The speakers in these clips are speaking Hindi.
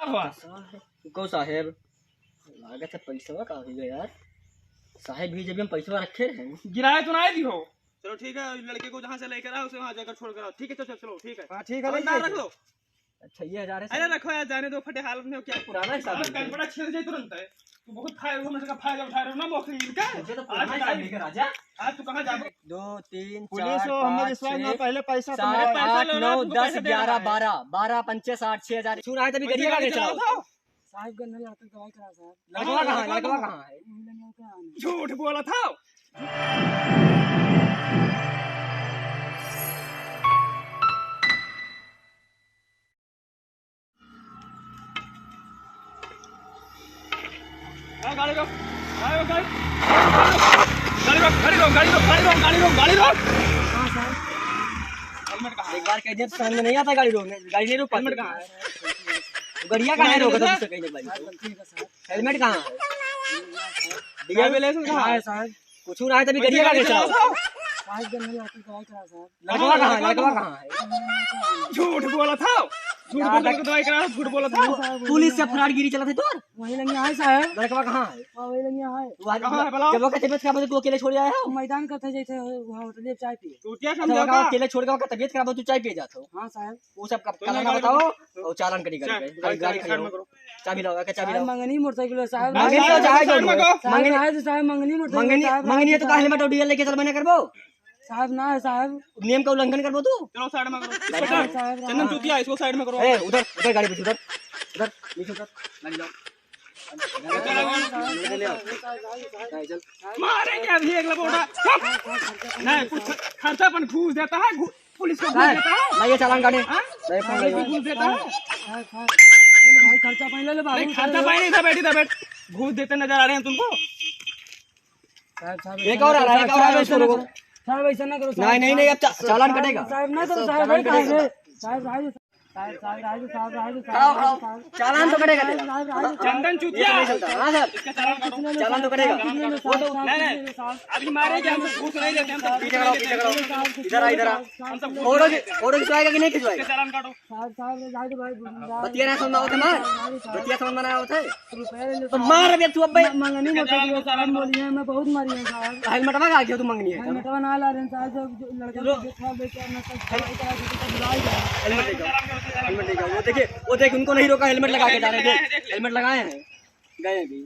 हुआ को साहेब लागत है पैसा काफी गया यार। साहेब भी जब हम पैसा रखे हैं गिराए तो ना दी हो। चलो ठीक है, लड़के को जहाँ से लेकर आओ उसे वहाँ जाकर छोड़ कर आओ। ठीक है चलो चलो ठीक है। हाँ ठीक है रख लो। अच्छा ये 1000 है। अरे रखो यार, जाने दो, फटे हालत में क्या पुराना हिसाब है। बड़ा छिड़ जाए तुरंत है। तू बहुत फायदा में का फायदा उठा रहे हो ना मौके का। मुझे तो पुराना हिसाब लेकर आ जा। आज तू कहाँ जा 2 3 पुलिस 4 हो, हम विश्वास ना, पहले पैसा 7 पैसा 8 लो ना, 9 तुमको 10 पैसा देना 11 है। 12 12 5 60 6000 सुना है तभी गरिया का बेच रहा हूं। साहब का नल आकर दवाई करा साहब। लड़का कहां है? झूठ बोला था। गाड़ी रोक, गाड़ी रोक। हाँ साहब। हेलमेट कहाँ एक बार कह दिया तो समझ में नहीं आता गाड़ी रोकने। गाड़ी नहीं रोक पाते। हेलमेट कहाँ है? गरिया कहां है? रोका तो मुझसे कहीं नहीं भाई। ठीक है साहब। हेलमेट कहां है? ड्राइवर लाइसेंस कहाँ है? साहब कुछ रहा है तभी गरिया का बेच रहा हूं। साहब का नल आकर दवाई करा साहब। लड़का कहां है? झूठ बोला था। झूठ बोल के दवाई करा, झूठ बोला था। पुलिस से फरारगिरी चला था तोर। वही लंगी आए साहब। लड़का कहां है? वही लंगी आए। कहाँ है भला? जब वो का तबीयत खराब हो तो अकेले छोड़ आया हो। मैदान करते जैसे वहाँ होटल चाय पिए। तू क्या अच्छा समझा वो अकेले छोड़ के तबीयत खराब हो तू चाय पी जाता हो। हाँ साहब। वो सब का तो का बताओ और चालान करी गाड़ी करो। चाबी लाओ क्या चाबी साहब लाओ। मंगनी मोटरसाइकिल है साहब। मंगनी तो चाहे साइड में करो। साहब आए तो साहब मंगनी मोटरसाइकिल साहब। मंगनी है तो का हेलमेट और डीएल लेके चल मैंने करबो। साहब ना है साहब। नियम का उल्लंघन करबो तू। चलो साइड में करो। साहब चंदन चूतिया इसको साइड में करो। ए उधर उधर गाड़ी पे उधर नीचे उधर गाड़ी लाओ। चल मारे क्या अभी एक लपोटा। नहीं कुछ खर्चा पर घूस देता है, पुलिस को घूस देता है। लाइए चालान काटे। हाँ? लाइए फोन पुलिस को लाइए। घूस देता है। भाई खर्चा पानी ले ले बाबू। नहीं खर्चा पाई नहीं था, बैठ। घूस देते नजर आ रहे हैं तुमको। साहब एक और आ रहा है, एक और आ रहा है, इसको रोको। साहब ऐसा ना करो। नहीं अब चालान कटेगा। साहब ना करो साहब। भाई कहाँ है? साहब चालान तो कटेगा तेरा। चंदन चूतिया हाँ सर इसका चालान काटो। चालान तो कटेगा। नहीं अभी मारे क्या, हम सब घूस नहीं देते, हम सब पीछे खड़ा इधर आ हम सब फोटो खिंचवाएगा कि नहीं खिंचवाएगा? चालान काटो। बतिया ना समझ होता मार बतिया समझ में होता है तो मार अभी तू अब भाई मंगनी मोटरसाइकिल साहब बोली है। मैं बहुत मारी है साहब। हेलमेट में आ गया तू मंगनी है। हेलमेटवा ना ला रहे हैं साहब। जो लड़का को देखा बेचा ना हेलमेट लेगा वो देख उनको नहीं रोका, हेलमेट लगा के जा रहे हैं। देख हेलमेट लगाए हैं गए अभी।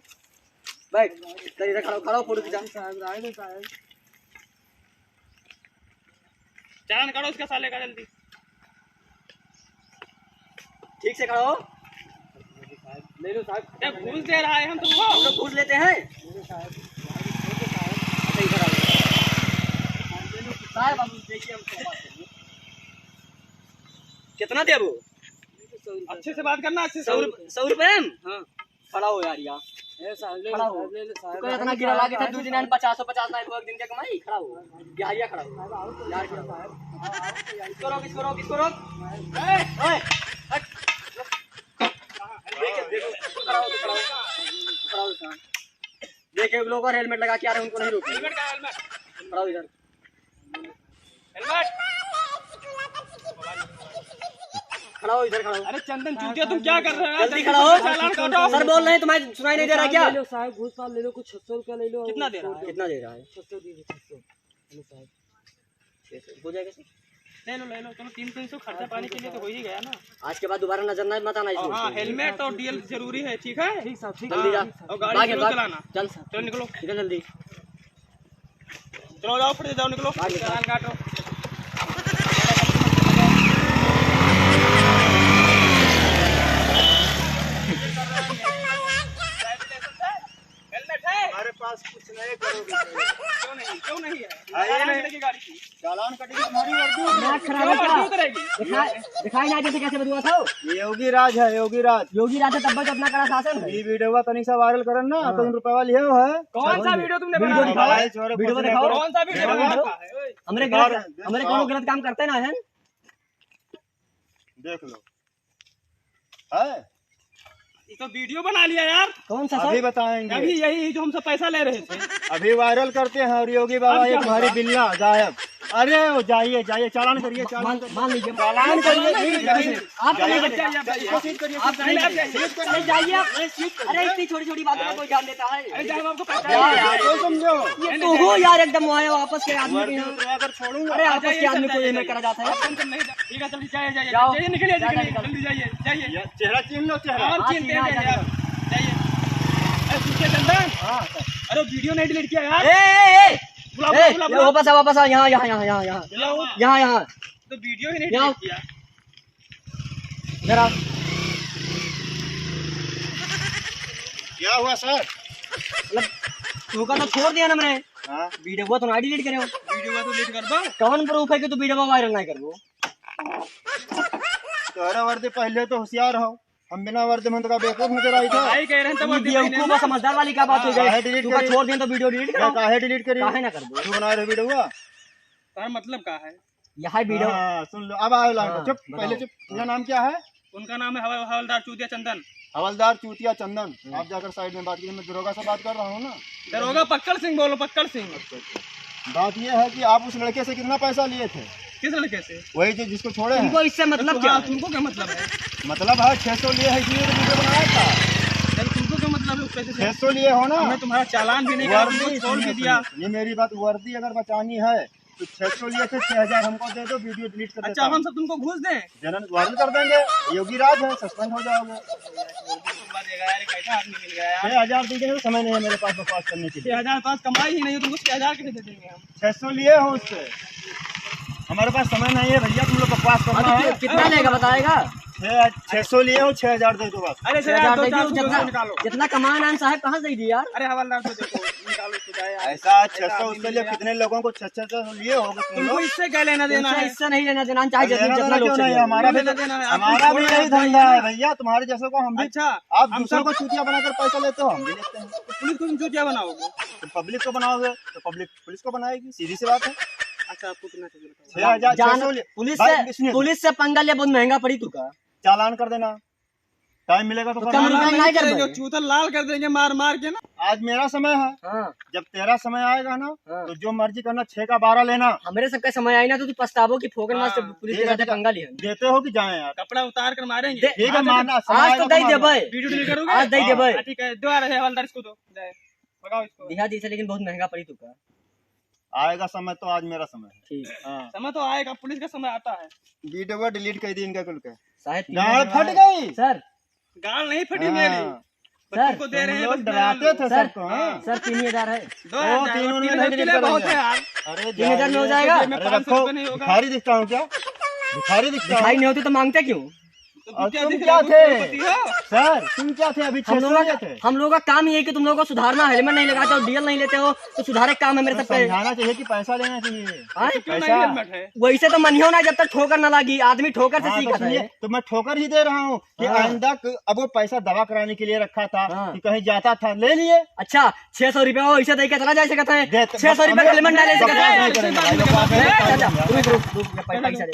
बैठ इधर खड़ा हो, फोटो खिंचा। साहब चालान काटो इसका साले का जल्दी। ठीक से खड़ा हो। ले लो साहब। क्या घूस दे रहा है हम तुमको? हम लोग घूस लेते हैं। अच्छा इधर आओ साहब। अब देखिए हम कितना दे वो। अच्छे से बात करना, अच्छे से। 100 रुपए। हाँ खड़ा हो यार यहाँ खड़ा हो। ले ले साहब। तो इतना गिरा लाके था 2 दिन 50 ना एक दिन क्या कमाई। खड़ा हो यार, खड़ा हो यार। किसको रोक ए ओए हट। देखो खड़ा हो। देखे लोग और हेलमेट लगा के आ रहे हैं, उनको नहीं रोके। हेलमेट का हेलमेट। खड़ा हो इधर। हेलमेट खड़ा हो इधर खड़ा हो। अरे चंदन चूतिया तुम क्या कर रहे हो? जल्दी खड़ा हो। चालान काटो। सर बोल रहे हैं, तुम्हारी सुनाई नहीं दे रहा क्या? ले लो साहब। घूस पाल ले लो। कुछ 600 रुपया ले लो। कितना दे रहा है? कितना दे रहा है? 600 दीजिए। 600 हेलो साहब। 600 हो जाएगा सर। ले लो चलो 300 खर्चा पानी के लिए तो हो ही गया ना। आज के बाद दोबारा नजर ना मत आना इसमें। हाँ हेलमेट और डीएल जरूरी है, ठीक है? ठीक साहब ठीक। जल्दी जा। और गाड़ी स्लो चलाना। चल चलो निकलो, निकल जल्दी। चलो जाओ फिर जाओ, निकलो। भाग, चालान काटो। हेलमेट है हमारे पास कुछ नहीं करोगे। क्यों नहीं है? आइए चालान नहीं। कटेगी गाड़ी की। चालान कटेगी हमारी वर्दी। नाक खराब क्यों है क्यों क्या? करेगी? दिखाई ना जैसे कैसे बदुआ था। ये योगी राज है। योगी राज राजा तब अपना कड़ा शासन है। ये वीडियो तनिक सा वायरल करन ना तो रुपया लिए है। कौन सा वीडियो तुमने वीडियो बनाया? दिखाओ। वीडियो में दिखाओ। कौन सा वीडियो बनाया है? हमारे कोनो गलत काम करते ना है। देख लो है। ये तो वीडियो बना लिया यार। कौन सा अभी सर? बताएंगे। अभी यही जो हमसे पैसा ले रहे थे। अभी वायरल करते हैं। और योगी बाबा एक हमारी बिल्ला गायब। अरे वो जाइए जाइए, चालान करिए, चालान करिए, मान लीजिए, चालान करिए। आप नहीं जाइए, करते, इसको सीट करिए, आप नहीं करते। नहीं जाइए आप। अरे इतनी छोटी छोटी बातों में कोई जान देता है? अरे जाओ, आपको पता यार, है। यार, तो समझो। ये तो हो यार, एकदम आए वापस के आदमी के वर्दी यहाँ। उतरा कर छोड़ूंगा। अरे आपस के आदमी को ये में करा जाता है। टेंशन नहीं, ठीक है, जल्दी जाइए जाइए जाओ। जाइए, निकलिए जा, जा, निकलिए, निकल। जल्दी जाइए जाइए। ये चेहरा चिन्ह लो, चेहरा। और हाँ, चिंता सीना जाइए जा, आप, जाइए। अरे पीछे चंदन, हाँ, अरे वीडियो नहीं डिलीट किया यार। ए बुला बुला बुला बुला। वापस आ, वापस आ, यहाँ यहाँ यहाँ यहाँ यहाँ बुलाओ। यहाँ यहाँ तो वीडियो ही नहीं जाओ। डिलीट किया। जरा क्या हुआ सर? मतलब तू का तो छोड़ दिया ना मैंने। हाँ, वीडियो को तो ना डिलीट करे हो। वीडियो को तो डिलीट कर दो। कौन प्रूफ है कि तू वीडियो को वायरल नहीं कर वो? तोहरा वर्दी पहले तो होशियार हो, हम बिना वर्दी में तो का बेवकूफ नजर आई था। भाई कह रहे हैं तो वो बेवकूफ और समझदार वाली क्या बात हो काहे गई? डिलीट तू का करी? छोड़ दिया तो वीडियो डिलीट मैं करो। काहे डिलीट करी? काहे ना कर दो? तू बना रहे वीडियो हुआ? तार मतलब क्या है? यहाँ वीडियो हाँ, सुन लो, अब आओ लाइन हाँ, पे। चुप, बताओ। पहले चुप। तुझा नाम क्या है? उनका नाम है हवलदार चूतिया चंदन। हवलदार चूतिया चंदन। आप जाकर साइड में बात कीजिए, मैं दरोगा से बात कर रहा हूँ ना। दरोगा पक्कड़ सिंह बोलो, पक्कड़ सिंह। बात ये है कि आप उस लड़के से कितना पैसा लिए थे? किस लड़के से? वही जो जिसको छोड़े हैं। तुमको इससे मतलब क्या है? तुमको क्या मतलब है? मतलब है 600 लिए है, इसलिए तो वीडियो बनाया था। चल तुमको क्या मतलब है उस पैसे से? 600 लिए हो ना। हमने तुम्हारा चालान भी नहीं किया, वर्दी तुमको छोड़ भी सुनिए, दिया। सुनिए, ये मेरी बात, वर्दी अगर बचानी है तो 600 लिए थे, 6000 हमको दे दो, वीडियो डिलीट कर अच्छा, देता हूं। हम सब तुमको घूस दें? जनन वायरल कर देंगे, योगी राज है, सस्पेंड हो जाओगे। यार कैसा आदमी मिल गया यार। 6000 दीजिए, तो समय नहीं है मेरे पास बकवास करने के लिए। 6000 पास कमाई ही नहीं हो, तुमको 6000 कैसे दे देंगे हम? 600 लिए हो उससे, हमारे पास समय नहीं है भैया, तुम लोग बकवास करना है। कितना लेगा बताएगा? 600 लिए हो, 6000 दे दो बस। अरे 6000 दो दे चार दी, सौ जितना निकालो। जितना कमाना है साहब कहाँ से दी यार? अरे हवलदार से देखो, निकालो इसको जाए यार। ऐसा 600 उसके लिए कितने लोगों को 600 लिए होगे तुम तुमको लोग? इससे क्या लेना देना इससे है? इससे नहीं लेना देना चाहे लेना जितना देना लोग क्यों नहीं? चाहिए। हमारा भी लेना देना है, आप हमारा भी छोड़ो यही यार, धंधा भाई। है भैया, तुम्हारे जैसे को हम भी। अच्छा, आप हम दूसरों सब को चूतिया बनाकर पैसा लेते हो, हम भी लेते हैं। तो पुलिस को तुम चूतिया बनाओगे? तो पब्लिक को बनाओगे तो पब्लिक पुलिस को बनाएगी, सीधी सी बात है। अच्छा, आपको कितना चाहिए बताओ? 6000 जान 600 पुलिस से पंगा ले बहुत महंगा पड़ी तू का। चालान कर देना, टाइम मिलेगा तो तो कर कम देना। रुपए नहीं कर करेंगे, देंगे। चूतर लाल कर देंगे मार मार के ना। आज मेरा समय है, हाँ जब तेरा समय आएगा ना हाँ। तो जो मर्जी करना, 6 का 12 लेना। हमारे सबका समय आई ना तो तू पछतावो कि फोकन मार से हाँ, पुलिस ठीक के है, साथ ठीक है। पंगा लिया। देते हो कि जाए यार? कपड़ा उतार कर मारेंगे। दे- ठीक है, मारना समय आज आएगा तो दे मारना। देबे, वीडियो डिलीट करोगे? आज दे हाँ। देबे। ठीक है, दो आ रहे हैं हवलदार, इसको दो जाए, भगाओ इसको। दिखा दी से लेकिन बहुत महंगा पड़ी तू का। आएगा समय तो आज मेरा समय है। ठीक हाँ, समय तो आएगा, पुलिस का समय आता है। वीडियो डिलीट कर दी इनका कुल के। शायद गाड़ फट गई। सर गाल नहीं फटी मेरी, हाँ, बस सर, तुमको दे रहे हैं, लोग बस डराते थे सर, सबको। हाँ। सर 3000 है। दो ओ, यार, तीन उन्होंने 3000 के लिए डिलीट बहुत कर है यार। अरे 3000 में हो जाइए। जाएगा? में अरे 500 रखो, रुपए नहीं होगा। भिखारी दिखता हूँ क्या? भिखारी दिखता दिखाई हूँ? नहीं होती तो मांगते क्यों? तो और क्या तुम दिख क्या रहा है, थे? पति हो? सर तुम क्या थे? अभी 600 लिए थे। हम लोगों का काम ये है कि तुम लोगों को सुधारना। हेलमेट नहीं लगाते हो, डीएल नहीं लेते हो, तो सुधारे काम है मेरे सब पे। समझाना चाहिए कि पैसा लेना चाहिए। हाँ? क्यों नहीं पैसा। हेलमेट है? वैसे तो मनियो ना जब तक ठोकर ना लगी, आदमी ठोकर से हाँ, तो सीखा सुनिए, है। तो मैं ठोकर ही दे रहा हूँ कि हाँ। आइंदा अब वो पैसा दवा कराने के लिए रखा था हाँ। कि कहीं जाता था, ले लिए। अच्छा 600 रुपया वो ऐसे दे के चला जा सकता है? देते- 600 रुपया का हेलमेट ना ले सकता बकवास है? नहीं करेंगे भाई, बकवास नहीं चाचा, करेंगे। रुक, पैसा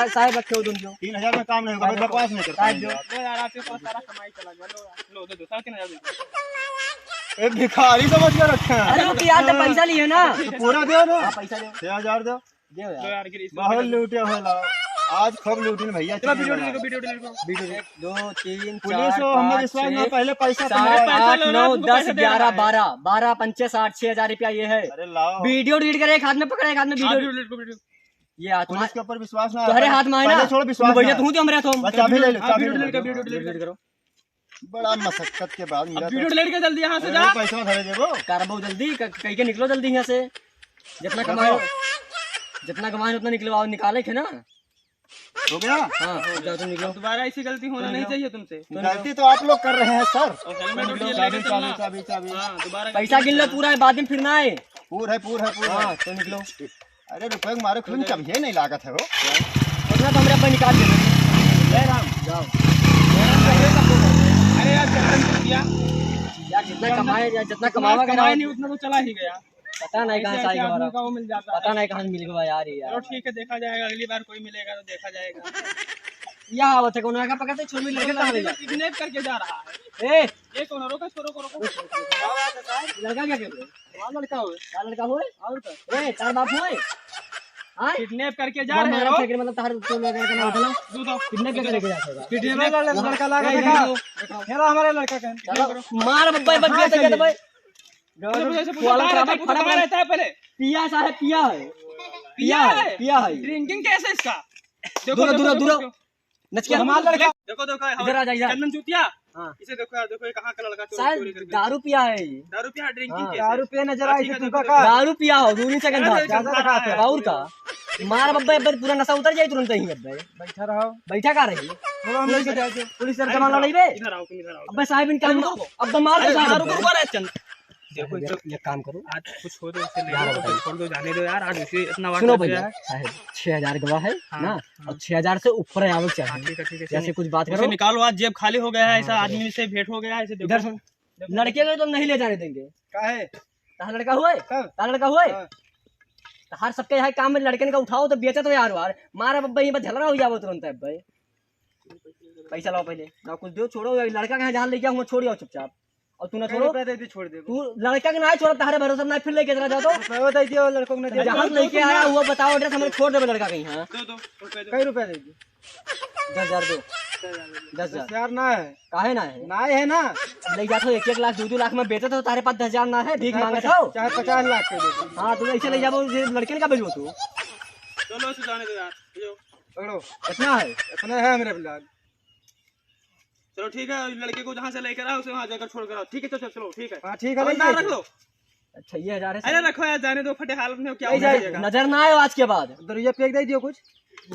दे। साहब रखे हो तुम जो 3000 में काम नहीं होगा, भाई, बकवास नहीं करता साहब जो हूँ। दो यार, आपके पास सारा कमाई चला गया। लो दे दो, 3,500 दे दो। एक भिखारी समझ के रखे हैं। अरे रुक यार, तो पैसा लिए ना। तो पूरा दो ना, हाँ पैसा दो 6000 दो। दे दो यार। यार, गिरी इसको। बहुत लूटे हो लाओ, आज खूब लूटिन भैया। चलो वीडियो डिलीट करो, वीडियो डिलीट करो। 1 2 3 पुलिस 4 हो, हमें 5 विश्वास 6 ना, पहले पैसा 7 कमाओ। पैसा 8 लो ना, 9 तुमको 10 पैसा दे रहा 11 है। 12 12 5 60 6000 रुपया ये है। अरे लाओ, वीडियो डिलीट करे, एक हाथ में पकड़े, एक हाथ में हाँ, वीडियो। वीडियो डिलीट करो, वीडियो। ये हाथ पुलिस के ऊपर विश्वास ना। तुम्हारे हाथ में है ना? पहले छोड़ो, विश्वास भैया ना। तू तो हमरे तो बस चाबी ले लो, हाँ, चाबी वीडियो ले डिलीट लो। करो, वीडियो डिलीट डिलीट करो। करो। बड़ा मशक्कत के बाद मिला। वीडियो डिलीट कर जल्दी यहाँ से जा। पैसा भरे देबो। कारबो जल्दी कहीं के निकलो जल्दी यहाँ से। जितना कमाए जितना कमाए उतना निकलवाओ, निकाले थे ना। हो गया? हाँ जाओ तुम निकलो। दोबारा ऐसी गलती होना नहीं चाहिए तुमसे। गलती तो आप लोग कर रहे हैं सर। और हेलमेट चाबी, उठिए, चाबी, लेके चलना। चाबी, चाबी। हाँ, दोबारा पैसा गिन लो पूरा है, बाद में फिर ना आए। पूर है, पूर है, पूर है। हाँ तो निकलो। अरे रुपए के मारे खून कभी नहीं लागत है वो। उतना तो हमरे अपने निकाल दे। जय राम। जाओ अरे यार, चंदन किया यार, जितना कमाए या जितना कमावा कमाई नहीं, उतना तो चला ही गया। पता नहीं कहाँ से ऐसे आएगा आदमी हमारा, का वो मिल जाता है। पता नहीं कहाँ से मिल गया यार। ये चलो यार ठीक है, देखा जाएगा, अगली बार कोई मिलेगा तो देखा जाएगा। यहाँ आवत है, कौन का पकड़ते छोड़ मिल लड़का कहाँ ले जा। किडनैप करके जा रहा है। ए ये कौन है? रोको इसको, रोको रोको। लड़का क्या कर रहे हो? वहाँ लड़का हो। क्या लड़का हुए? और ए तार बाप हुए? हाँ? किडनैप करके जा जब रहे मारा हो। फेंक मतलब तार तो लगा के ना उठना दो दो कितने के लेके जाएगा किडनैप लड़का लगा देखा हेरा हमारे लड़का का चलो मार बब्बा बच गया तो भाई कहाँ रहता है पहले? पिया साहब पिया है पिया है ड्रिंकिंग कैसे है इसका? दूर नच के हमारा लड़का देखो देखो इधर आ जा इधर चंदन चूतिया। हाँ। इसे देखो यार, देखो ये कहाँ का लड़का चोरी शायद करके दारू पिया है ये। दारू पिया ड्रिंकिंग हाँ, कैसे? दारू पे नजर आई ठीक है, तुमका देखो, का दारू पिया हो दूरी से गंदा ज्यादा दिखाते हैं। और का मार बब्बा एक बार पूरा नशा उतर जाए तुरंत ही बब्बा बैठा रहो बैठा का रही थोड़ा हम लेके जाए पुलिस सर जमाना नहीं बे इधर आओ, तुम इधर आओ। अबे साहब इनका अब मार दो साहब रुको रे चंद। देखो ये काम करो आज कुछ हो दो उसे ले लो, छोड़ दो, जाने दो यार। आज उसे इतना बात सुनो कर दिया भैया है। साहब 6000 गवाह है हाँ, ना हाँ। और 6000 से ऊपर आवक हाँ, चाहिए ठीक है ठीक है। जैसे कुछ बात उसे करो निकालो, आज जेब खाली हो गया है, ऐसा आदमी से भेंट हो गया है। इसे इधर सुन लड़के को तुम नहीं ले जाने देंगे का है तार लड़का हुआ कब? तार लड़का हुआ हाँ। हर सबके यहाँ काम में लड़के का उठाओ तो बेचे तो यार वार मारा बब्बा ये बस झलरा हो जाओ तुरंत है भाई पैसा लाओ पहले ना कुछ दो छोड़ो लड़का के यहाँ जहाँ लेके आऊँ छोड़ जाओ चुपचाप और तू ना छोड़ो रुपया दे दी छोड़ दे तू लड़का के ना छोड़ो तारे भरोसा ना फिर लेके चला जाओ तो रुपया दे दियो लड़कों ने दिया जहाँ लेके आया हुआ बताओ एड्रेस हमें छोड़ दे लड़का कहीं हाँ दो दो रुपए दो। कई रुपया दे दी 10,000 दो 10,000 यार ना है काहे ना है ना है ना ले जाते हो 1-1 लाख 2-2 लाख में बेचे तो तारे पास 10,000 ना है भीख मांगे हो चाहे 50 लाख के दे दी हाँ तुम ऐसे ले जाओ लड़के का बेचो तू चलो इसे जाने दो यार, जो। पकड़ो कितना है इतना है मेरे फिलहाल चलो ठीक है, लड़के को जहाँ से लेकर आओ उसे वहाँ जाकर छोड़ कर आओ। ठीक है, चलो चलो ठीक है। हाँ ठीक है अब ले अंदर जाइए। रख लो। अच्छा ये 1000 है अरे रखो यार, जाने दो, फटे हालत में हो, क्या नहीं होना जाए, चाहिए। नजर ना आए आज के बाद दरुया फेंक दे दियो कुछ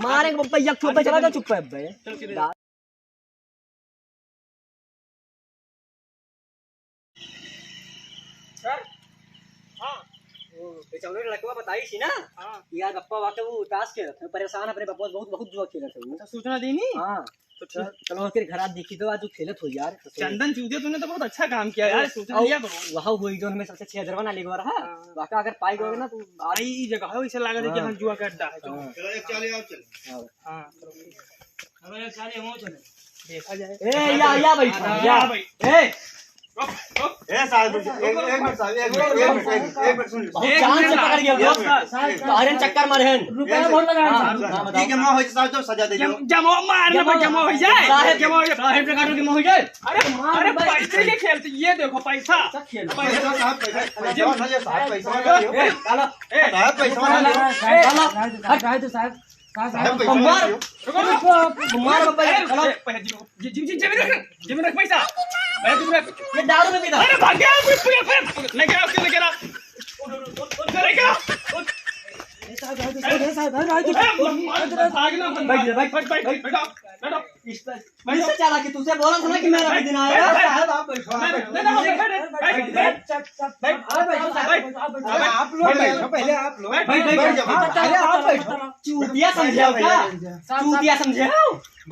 मारे बब्बा एक चुप पे चला जा चुप पे बे चलो सीधे सर हाँ बेचारे लड़का बताई थी ना हाँ। यार गप्पा वाके वो उदास के रखे परेशान अपने बब्बा बहुत बहुत जुआ खेला था वो अच्छा, सूचना दी नहीं? हां तो ठीक। चलो फिर घर आ देखी तो आज खेलत हो यार चंदन चूतिया, तूने तो बहुत अच्छा काम किया यार, सूचना दिया करो। वहां हुई जो हमें सबसे 6000 ना लेगवा रहा हाँ। वाका अगर पाई गए ना तो आई जगह है, इसे लगा कि हम जुआ का अड्डा है। चलो। हाँ अबे साले हो चले देखा जाए। ए या बैठा या भाई। ए रुक, रुक। ए साहब एक मिनट साहब एक मिनट सुन बहुत जान से पकड़ गया वो आयरन चक्कर मारे हैं रुपया बहुत लगा ठीक है मां हो साहब तो सजा दे जमो मारने पर जमो हो जाए। साहब जमो हो जाए। साहब के काटो के हो जाए अरे पैसे के खेलते, ये देखो पैसा। खेल पैसा साहब पैसा साहब पैसा ए काला ए साहब पैसा काला तो साहब साहब मार पैसा मार बब्बा जिम रख पैसा। अरे तुम रख। ये दारू में पीता अरे भाग गया, लेके आओ, उसको लेके आओ, लेके आओ। भागना मत, बैठ जा, बैठ, बैठो, बैठो। इससे चला कि तुझसे बोला था ना कि मेरा दिन आएगा साहब आप पैसा आप लोग बैठो पहले आप लोग पहले आप बैठो चूतिया समझे हो क्या चूतिया समझे हो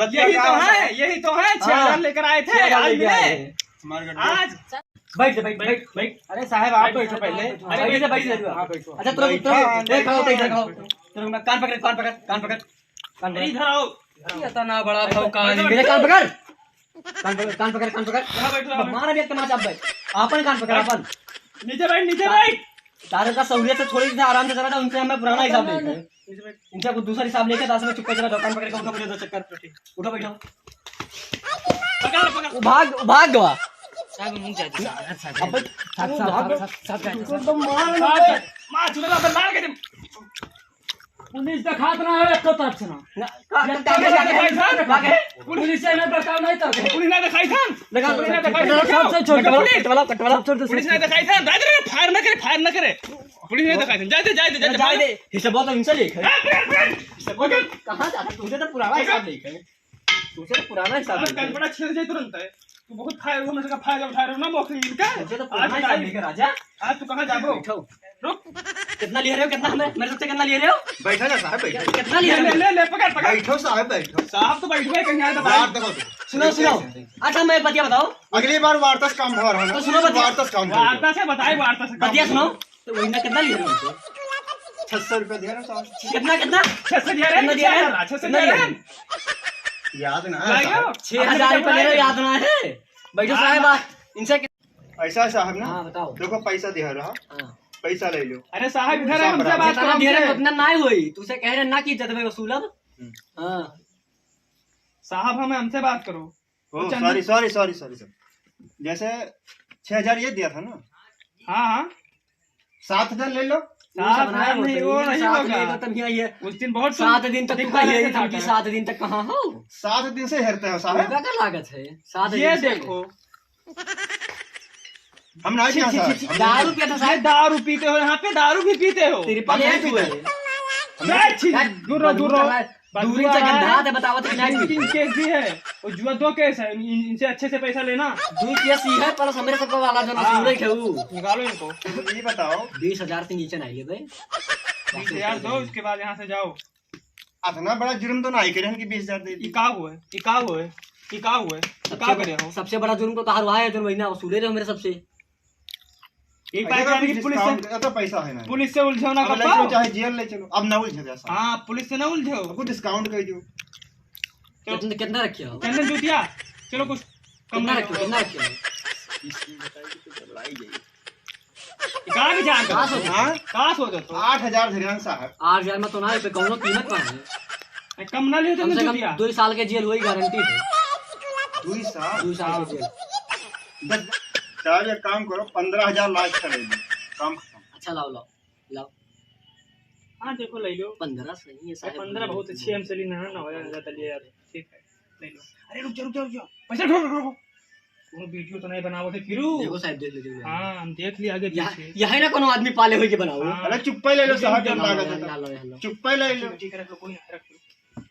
यही तो है 6,000 लेकर आए थे आज मिले। आज बैठ बैठ अरे साहब आप बैठो पहले अरे बैठ बैठ अच्छा तुरंत देखो देखो तुरंत मैं कान पकड़ कान पकड़ इधर आओ। इतना बड़ा भौकाल मेरे कान पकड़ कान पकड़ यहाँ बैठो, मारा भी एक तमाचा अब बैठ आपन कान पकड़ आपन नीचे बैठ। तारे का सहूलियत से थोड़ी सी आराम से चला था उनसे हमें पुराना हिसाब लेके इनसे कुछ दूसरा हिसाब लेके 10 में चुपके चला दुकान पकड़ के उठो मुझे 2 चक्कर उठो बैठो पकड़। भाग गवा मार चुदा पे मार के दे। पुलिस दिखात ना है एको तरफ से ना पुलिस से ना बचाव नहीं करते पुलिस ने दिखाई था, सबसे छोड़ पुलिस ने दिखाई था। फायर न करे। पुलिस ने दिखाई था। जाए दे। हिसाब बहुत इनसे लिख है पकड़। कहाँ जाता तुझे तो पुराना हिसाब लिख है तुझे तो पुराना हिसाब लिख है बड़ा छेड़ जाए तुरंत है। तू बहुत फायर हो, मुझे का फायदा उठा रहे हो ना मौके का। तुझे तो पुराना हिसाब लिख है राजा आज तू कहाँ जाबो? बैठो रुक। कितना ले रहे हो कितना हमें मेरे सबसे कितना ले रहे हो बैठो ना साहब बैठो कितना ले रहे हो ले पकड़। बैठो साहब बैठो साहब तो बैठ गए कहीं आए बात तो देखो सुनो अच्छा मैं एक बतिया बताओ अगली बार वार्ता से काम हो रहा है तो सुनो बतिया। वार्ता से काम वार्ता से बताए, वार्ता से बतिया सुनो तो वही ना कितना ले रहे हो 600 रुपया दिया ना साहब कितना 600 दिया रे, कितना दिया रे? 600 दिया रे। याद ना है लाएगा? साहब। 6,000 रुपये ले रहे हो याद ना है बैठो साहब इनसे ऐसा है साहब ना हाँ बताओ देखो पैसा दिया रहा हाँ पैसा ले लो। अरे साहब इधर है, हमसे बात करो जितना दे रहे हमसे। उतना ना होई, तुझसे कह रहे ना कि इज्जत में वसूलब। हाँ साहब हमें हमसे बात करो। ओ Chandan- sorry sorry sorry sorry sir, जैसे 6,000 ये दिया था ना, हाँ हाँ 7,000 ले लो। साहब नहीं, वो नहीं होगा। तब यहाँ ये उस दिन बहुत 7 दिन तक दिखा रहे यही थे था कि 7 दिन तक कहाँ हो। 7 दिन से हेरते हो साहब। क्या लागत है 7 दिन ये से? देखो, हम ना क्या साहब, दारू पिया था ये साहब, दारू पीते हो, यहाँ पे दारू भी पीते हो। तिरपल है तू है। दूर रहो, दूर रहो। दूरी से गंधा है, बताओ तो क्या है? 3 केस भी है और जुआ 2 केस है। इनसे अच्छे से पैसा लेना। दूर केस ही है पर मेरे सबको वाला जो ना सूरज है वो निकालो इनको। ये बताओ 20,000 से नीचे नहीं है भाई। 20,000 दो, उसके बाद यहाँ से जाओ। इतना बड़ा जुर्म तो नहीं करे कि 20,000 दे दी। इका हुए, इका हुए, इका हुए, इका करे हो। सबसे बड़ा जुर्म तो तार हुआ है जो महीना वसूले रहे हो मेरे सबसे। एक बार क्या है कि तो पैसा है ना, पुलिस से उलझो ना अब कर ले चलो पाओ। चाहे जेल ले चलो, अब ना उलझे जैसा। हाँ पुलिस से ना उलझो। अब कुछ डिस्काउंट कर दो। कितना रखिए हो? चंदन जूतिया, चलो कुछ कम कितना ना रखिए, कितना रखिए हो? कहाँ की जान कहाँ से? हाँ कहाँ सो जाते 8,000 धरियान साहब। 8,000 में तो ना पे कौनो कीमत पर है। हो? कम ना लियो कम चंदन से जूतिया। कम 2 साल के जेल हुई गारंटी है। 2 साल 2 साल के जेल। साहब एक काम करो, 15,000 लाख का ले लो, काम खत्म। अच्छा लाओ लाओ लाओ। हाँ देखो ले लो। 15 सही है साहब। 15 बहुत अच्छी है, हमसे लेना है ना, हो जाता लिए यार। ठीक है ले लो। अरे रुक जाओ, रुक जाओ, रुक जाओ। पैसा ढो ढो ढो। तुम वीडियो तो नहीं बनाओ थे फिर। देखो साहब देख लीजिए। हाँ हम देख लिए आगे पीछे। यही ना कोनो आदमी पाले हुए के बनाओ। हाँ। अरे चुप्पा ले लो साहब, लो, जब लागत है ला लो ला लो। चुप्पा ले लो। ठीक है रख लो, कोई ना रख लो।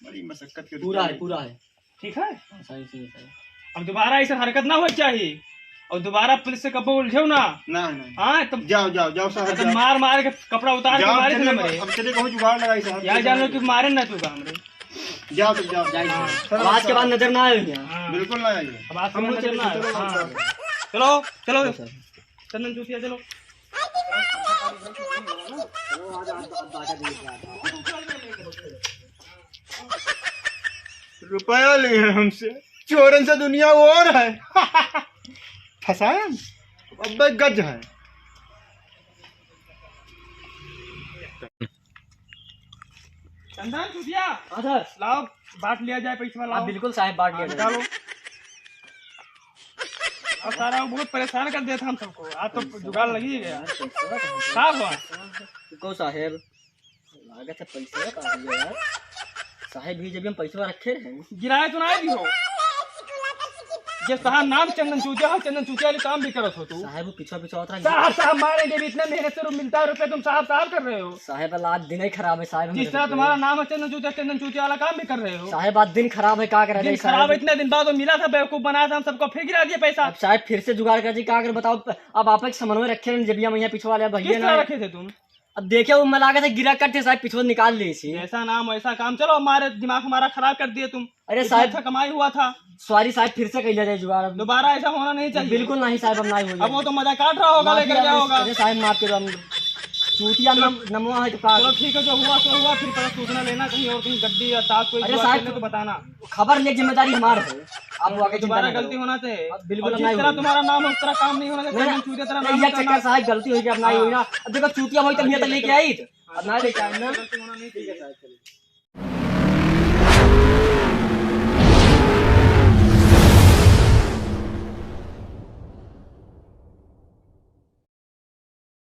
बड़ी मशक्कत के पूरा है पूरा है। ठीक है सही सही सही। अब दोबारा ऐसा हरकत ना हो चाहिए और दोबारा पुलिस से कब उलझो ना। ना नहीं, हाँ तब जाओ जाओ जाओ साहब, तो जाओ मार मार के कपड़ा उतार के जाओ, मारे थे ना चले, मेरे। अब चले कहूँ जुगाड़ लगाई साहब। यार जान लो कि मारे ना तू हमरे। जाओ तुम जाओ, जाइए। चलो, अब आज के बाद नजर ना आए यहाँ। हाँ बिल्कुल ना आइए। अब आज हम से लोग नजर ना आए। चलो, हाँ। चलो। चलो चलो चंदन चूतिया चलो। रुपया लिए हैं हमसे, चोरन से दुनिया और है। फंसाया अब गज है। चंदन चूतिया हाँ सर। लाओ बांट लिया जाए पैसा आप लाओ। बिल्कुल साहब बांट हाँ, लिया। निकालो। अब सारा वो बहुत परेशान कर दिया था हम सबको। आज तो जुगाड़ लगी गया। साफ हुआ। को साहेब लागत है पैसे का यार। साहेब भी जब हम पैसे रखे रहे गिराए तो ना भी हो। ये साहब नाम चंदन चूतिया हो, चंदन चूतिया वाले काम भी करत हो तू। साहेब वो पीछा पीछा होता है। साहब साहब मारेंगे भी, इतने मेहनत से मिलता है रुपए, तुम साहब साहब कर रहे हो। साहेब आज दिन ही खराब है साहेब। जिस तरह तुम्हारा नाम है चंदन चूतिया वाला काम भी कर रहे हो। साहेब आज दिन खराब है क्या कर दिन खराब, इतने दिन बाद वो मिला था, बेवकूफ बनाया था हम सबको, फिर गिरा दिया पैसा। अब साहब फिर से जुगाड़ कर जी क्या कर बताओ। अब आप एक समन्वय रखे हैं जब हम यहाँ पिछवाले किस भैया तरह ना। रखे थे तुम? अब देखे वो मला के गिरा करते साहब पिछवा निकाल ली इसी। ऐसा नाम ऐसा काम, चलो हमारे दिमाग हमारा खराब कर दिए तुम। अरे इतना साहब अच्छा कमाई हुआ था, सॉरी साहब फिर से कह जाए जुगाड़। अब दोबारा ऐसा होना नहीं चाहिए। बिल्कुल नहीं साहब अब नहीं अब वो हो। तो मजा काट रहा होगा, लेकर गया होगा। अरे साहब माफ करो हम चूतिया नमवा है तो का। चलो ठीक है, जो हुआ सो हुआ, फिर पता सूचना लेना कहीं और, कहीं गड्डी या ताक कोई अरे जुआ साहब, खेलने तो बताना। खबर ले जिम्मेदारी हमार है। आप वो आगे चिंता दोबारा ना करो। गलती होना चाहिए। अब बिल्कुल और जिस नहीं तरह होगी। तुम्हारा नाम है उस तरह काम नहीं होना चाहिए। नहीं, चंदन चूतिया तेरा नहीं, नाम ये होता चक्कर ना। साहब गलती हुई अब नहीं हुई ना। अब देखो चूतिया हुई तो यहाँ तक लेके आई अब ना लेके आए ना। गलती होना नहीं चाहिए।